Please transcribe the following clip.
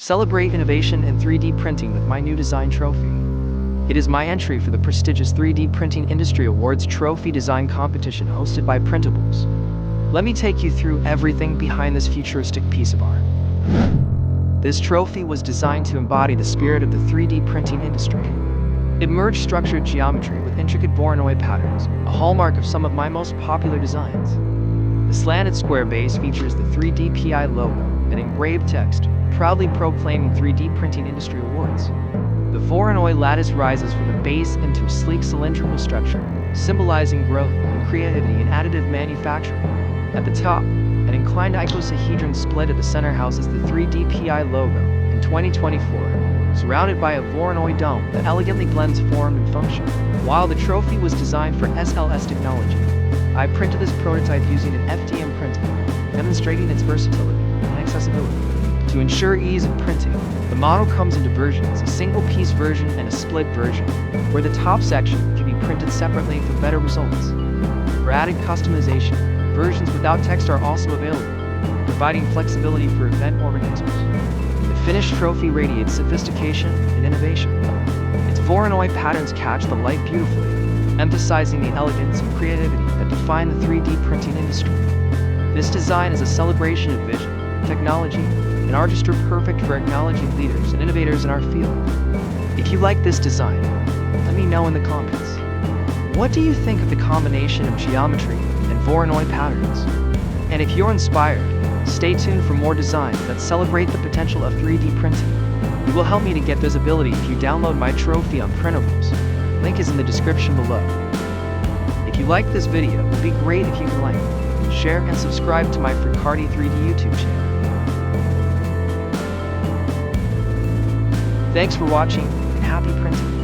Celebrate innovation in 3D printing with my new design trophy. It is my entry for the prestigious 3D Printing Industry Awards Trophy Design Competition hosted by Printables. Let me take you through everything behind this futuristic piece of art. This trophy was designed to embody the spirit of the 3D printing industry. It merged structured geometry with intricate Voronoi patterns, a hallmark of some of my most popular designs. The slanted square base features the 3D PI logo and engraved text, proudly proclaiming 3D Printing Industry Awards. The Voronoi lattice rises from the base into a sleek cylindrical structure, symbolizing growth and creativity in additive manufacturing. At the top, an inclined icosahedron split at the center houses the 3D PI logo in 2024, surrounded by a Voronoi dome that elegantly blends form and function. While the trophy was designed for SLS technology, I printed this prototype using an FDM printer, demonstrating its versatility and accessibility. To ensure ease of printing, the model comes into versions, a single-piece version and a split version, where the top section can be printed separately for better results. For added customization, versions without text are also available, providing flexibility for event organizers. The finished trophy radiates sophistication and innovation. Its Voronoi patterns catch the light beautifully, emphasizing the elegance and creativity that define the 3D printing industry. This design is a celebration of vision, technology, and artistry, perfect for acknowledging leaders and innovators in our field. If you like this design, let me know in the comments. What do you think of the combination of geometry and Voronoi patterns? And if you're inspired, stay tuned for more designs that celebrate the potential of 3D printing. You will help me to get visibility if you download my trophy on Printables. Link is in the description below. If you liked this video, it would be great if you could like, share, and subscribe to my Fricardi 3D YouTube channel. Thanks for watching, and happy printing!